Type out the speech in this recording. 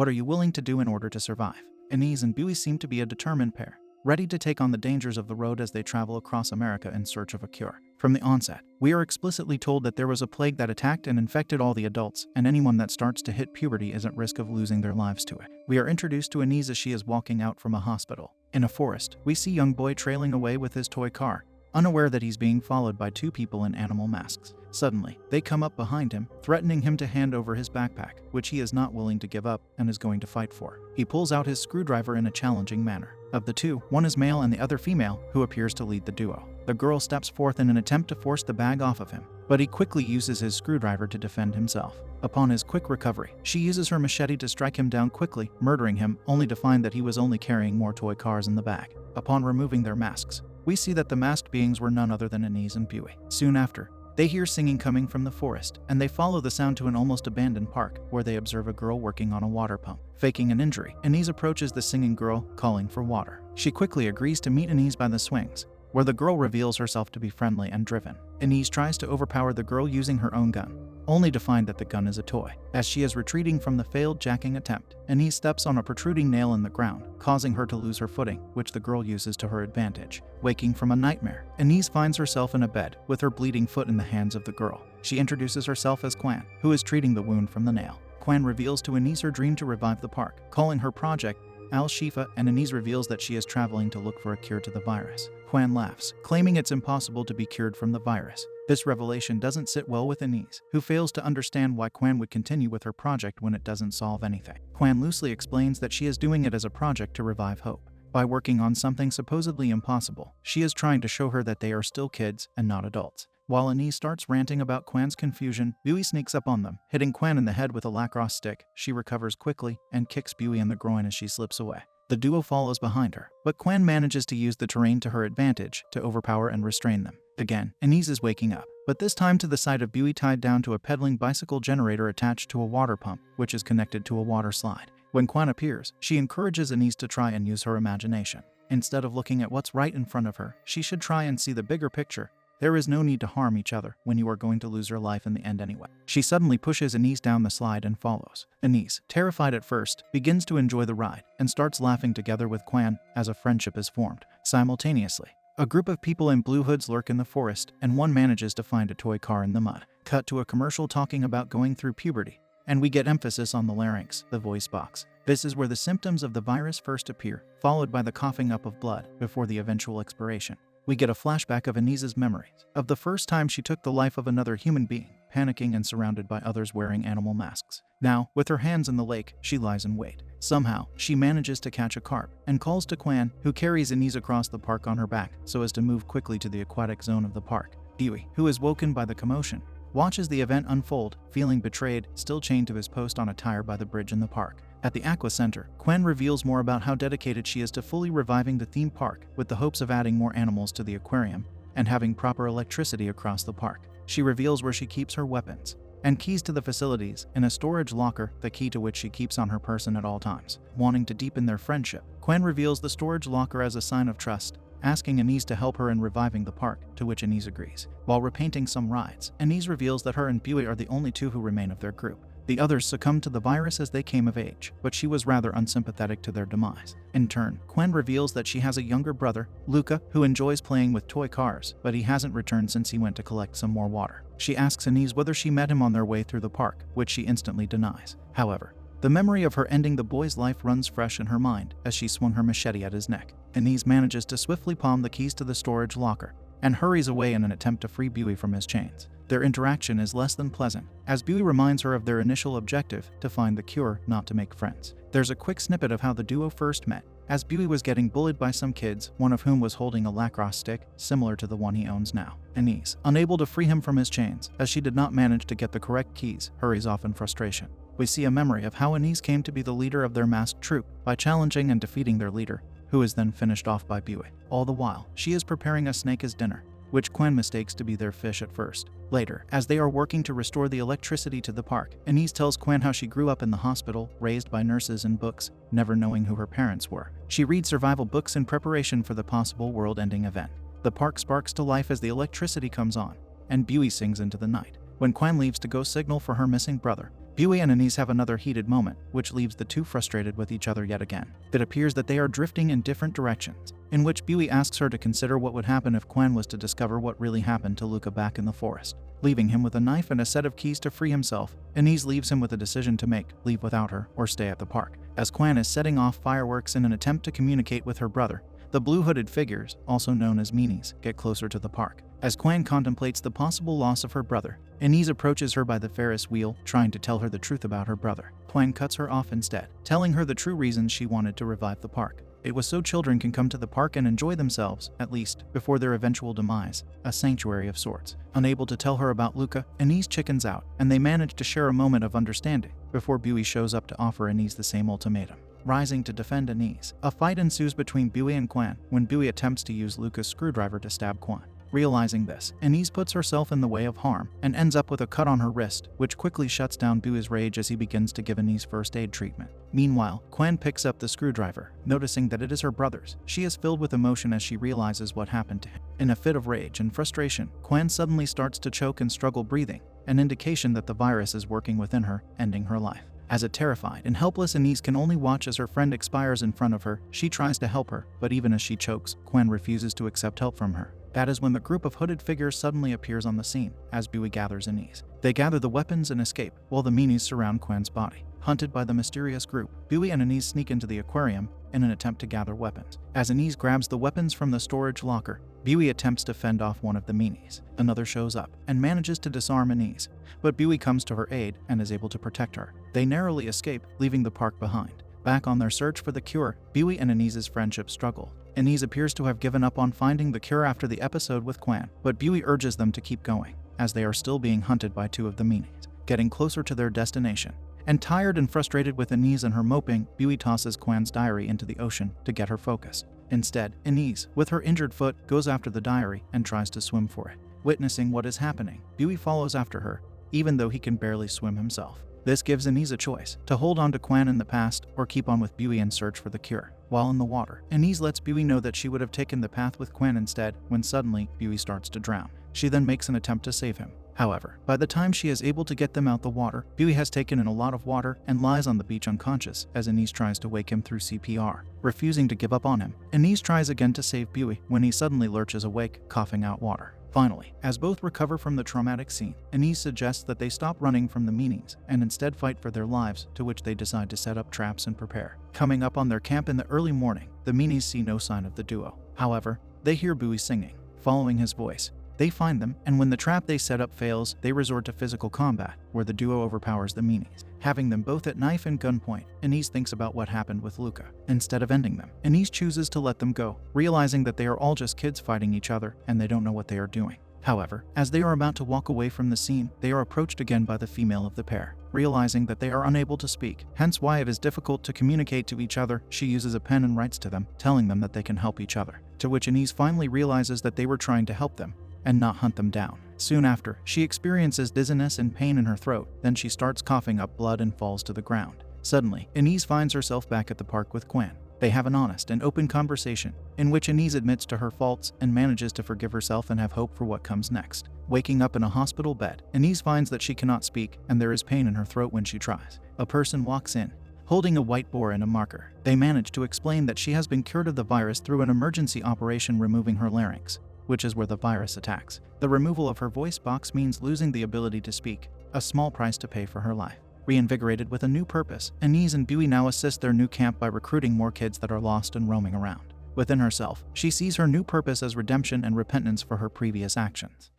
What are you willing to do in order to survive? Anise and Buoy seem to be a determined pair, ready to take on the dangers of the road as they travel across America in search of a cure. From the onset, we are explicitly told that there was a plague that attacked and infected all the adults, and anyone that starts to hit puberty is at risk of losing their lives to it. We are introduced to Anise as she is walking out from a hospital. In a forest, we see young boy trailing away with his toy car, unaware that he's being followed by two people in animal masks. Suddenly, they come up behind him, threatening him to hand over his backpack, which he is not willing to give up and is going to fight for. He pulls out his screwdriver in a challenging manner. Of the two, one is male and the other female, who appears to lead the duo. The girl steps forth in an attempt to force the bag off of him, but he quickly uses his screwdriver to defend himself. Upon his quick recovery, she uses her machete to strike him down quickly, murdering him, only to find that he was only carrying more toy cars in the bag. Upon removing their masks, we see that the masked beings were none other than Anise and Buoy. Soon after, they hear singing coming from the forest, and they follow the sound to an almost abandoned park, where they observe a girl working on a water pump. Faking an injury, Anise approaches the singing girl, calling for water. She quickly agrees to meet Anise by the swings, where the girl reveals herself to be friendly and driven. Anise tries to overpower the girl using her own gun, only to find that the gun is a toy. As she is retreating from the failed jacking attempt, Anise steps on a protruding nail in the ground, causing her to lose her footing, which the girl uses to her advantage. Waking from a nightmare, Anise finds herself in a bed, with her bleeding foot in the hands of the girl. She introduces herself as Quan, who is treating the wound from the nail. Quan reveals to Anise her dream to revive the park, calling her Project Al-Shifa, and Anise reveals that she is traveling to look for a cure to the virus. Quan laughs, claiming it's impossible to be cured from the virus. This revelation doesn't sit well with Anise, who fails to understand why Quan would continue with her project when it doesn't solve anything. Quan loosely explains that she is doing it as a project to revive hope. By working on something supposedly impossible, she is trying to show her that they are still kids and not adults. While Anise starts ranting about Quan's confusion, Buoy sneaks up on them, hitting Quan in the head with a lacrosse stick. She recovers quickly and kicks Buoy in the groin as she slips away. The duo follows behind her, but Quan manages to use the terrain to her advantage to overpower and restrain them. Again, Anise is waking up, but this time to the sight of Buoy tied down to a pedaling bicycle generator attached to a water pump, which is connected to a water slide. When Quan appears, she encourages Anise to try and use her imagination. Instead of looking at what's right in front of her, she should try and see the bigger picture. There is no need to harm each other when you are going to lose your life in the end anyway. She suddenly pushes Anise down the slide and follows. Anise, terrified at first, begins to enjoy the ride and starts laughing together with Quan as a friendship is formed. Simultaneously, a group of people in blue hoods lurk in the forest, and one manages to find a toy car in the mud. Cut to a commercial talking about going through puberty, and we get emphasis on the larynx, the voice box. This is where the symptoms of the virus first appear, followed by the coughing up of blood before the eventual expiration. We get a flashback of Anise's memories of the first time she took the life of another human being, panicking and surrounded by others wearing animal masks. Now, with her hands in the lake, she lies in wait. Somehow, she manages to catch a carp and calls to Quan, who carries Anise across the park on her back so as to move quickly to the aquatic zone of the park. Buoy, who is woken by the commotion, watches the event unfold, feeling betrayed, still chained to his post on a tire by the bridge in the park. At the Aqua Center, Quan reveals more about how dedicated she is to fully reviving the theme park, with the hopes of adding more animals to the aquarium and having proper electricity across the park. She reveals where she keeps her weapons and keys to the facilities in a storage locker, the key to which she keeps on her person at all times. Wanting to deepen their friendship, Quan reveals the storage locker as a sign of trust, asking Anise to help her in reviving the park, to which Anise agrees. While repainting some rides, Anise reveals that her and Buoy are the only two who remain of their group. The others succumbed to the virus as they came of age, but she was rather unsympathetic to their demise. In turn, Quan reveals that she has a younger brother, Luca, who enjoys playing with toy cars, but he hasn't returned since he went to collect some more water. She asks Anise whether she met him on their way through the park, which she instantly denies. However, the memory of her ending the boy's life runs fresh in her mind as she swung her machete at his neck. Anise manages to swiftly palm the keys to the storage locker and hurries away in an attempt to free Buoy from his chains. Their interaction is less than pleasant, as Buoy reminds her of their initial objective, to find the cure, not to make friends. There's a quick snippet of how the duo first met, as Buoy was getting bullied by some kids, one of whom was holding a lacrosse stick, similar to the one he owns now. Anise, unable to free him from his chains, as she did not manage to get the correct keys, hurries off in frustration. We see a memory of how Anise came to be the leader of their masked troupe by challenging and defeating their leader, who is then finished off by Buoy. All the while, she is preparing a snake as dinner, which Quan mistakes to be their fish at first. Later, as they are working to restore the electricity to the park, Anise tells Quan how she grew up in the hospital, raised by nurses and books, never knowing who her parents were. She reads survival books in preparation for the possible world-ending event. The park sparks to life as the electricity comes on, and Buoy sings into the night. When Quan leaves to go signal for her missing brother, Buey and Anise have another heated moment, which leaves the two frustrated with each other yet again. It appears that they are drifting in different directions, in which Buey asks her to consider what would happen if Quan was to discover what really happened to Luca back in the forest. Leaving him with a knife and a set of keys to free himself, Anise leaves him with a decision to make: leave without her or stay at the park. As Quan is setting off fireworks in an attempt to communicate with her brother, the blue-hooded figures, also known as meanies, get closer to the park. As Quan contemplates the possible loss of her brother, Anise approaches her by the Ferris wheel, trying to tell her the truth about her brother. Quan cuts her off instead, telling her the true reasons she wanted to revive the park. It was so children can come to the park and enjoy themselves, at least, before their eventual demise, a sanctuary of sorts. Unable to tell her about Luca, Anise chickens out, and they manage to share a moment of understanding, before Buey shows up to offer Anise the same ultimatum. Rising to defend Anise, a fight ensues between Buey and Quan when Buey attempts to use Luca's screwdriver to stab Quan. Realizing this, Anise puts herself in the way of harm and ends up with a cut on her wrist, which quickly shuts down Buey's rage as he begins to give Anise first aid treatment. Meanwhile, Quan picks up the screwdriver. Noticing that it is her brother's, she is filled with emotion as she realizes what happened to him. In a fit of rage and frustration, Quan suddenly starts to choke and struggle breathing, an indication that the virus is working within her, ending her life. As a terrified and helpless Anise can only watch as her friend expires in front of her, she tries to help her, but even as she chokes, Quan refuses to accept help from her. That is when the group of hooded figures suddenly appears on the scene, as Buey gathers Anise. They gather the weapons and escape, while the meanies surround Quan's body. Hunted by the mysterious group, Buey and Anise sneak into the aquarium in an attempt to gather weapons. As Anise grabs the weapons from the storage locker, Buey attempts to fend off one of the meanies. Another shows up and manages to disarm Anise, but Buey comes to her aid and is able to protect her. They narrowly escape, leaving the park behind. Back on their search for the cure, Buey and Anise's friendship struggle. Anise appears to have given up on finding the cure after the episode with Quan, but Buey urges them to keep going, as they are still being hunted by two of the meanies. Getting closer to their destination, and tired and frustrated with Anise and her moping, Buey tosses Quan's diary into the ocean to get her focused. Instead, Anise, with her injured foot, goes after the diary and tries to swim for it. Witnessing what is happening, Buey follows after her, even though he can barely swim himself. This gives Anise a choice, to hold on to Quan in the past or keep on with Buey and search for the cure. While in the water, Anise lets Buey know that she would have taken the path with Quan instead, when suddenly, Buey starts to drown. She then makes an attempt to save him. However, by the time she is able to get them out the water, Buey has taken in a lot of water and lies on the beach unconscious as Anise tries to wake him through CPR. Refusing to give up on him, Anise tries again to save Buey when he suddenly lurches awake, coughing out water. Finally, as both recover from the traumatic scene, Anise suggests that they stop running from the meanies and instead fight for their lives, to which they decide to set up traps and prepare. Coming up on their camp in the early morning, the meanies see no sign of the duo. However, they hear Buey singing. Following his voice, they find them, and when the trap they set up fails, they resort to physical combat, where the duo overpowers the meanies. Having them both at knife and gunpoint, Anise thinks about what happened with Luca. Instead of ending them, Anise chooses to let them go, realizing that they are all just kids fighting each other and they don't know what they are doing. However, as they are about to walk away from the scene, they are approached again by the female of the pair. Realizing that they are unable to speak, hence why it is difficult to communicate to each other, she uses a pen and writes to them, telling them that they can help each other. To which Anise finally realizes that they were trying to help them, and not hunt them down. Soon after, she experiences dizziness and pain in her throat, then she starts coughing up blood and falls to the ground. Suddenly, Anise finds herself back at the park with Quan. They have an honest and open conversation, in which Anise admits to her faults and manages to forgive herself and have hope for what comes next. Waking up in a hospital bed, Anise finds that she cannot speak and there is pain in her throat when she tries. A person walks in, holding a whiteboard and a marker. They manage to explain that she has been cured of the virus through an emergency operation removing her larynx, which is where the virus attacks. The removal of her voice box means losing the ability to speak, a small price to pay for her life. Reinvigorated with a new purpose, Anise and Buey now assist their new camp by recruiting more kids that are lost and roaming around. Within herself, she sees her new purpose as redemption and repentance for her previous actions.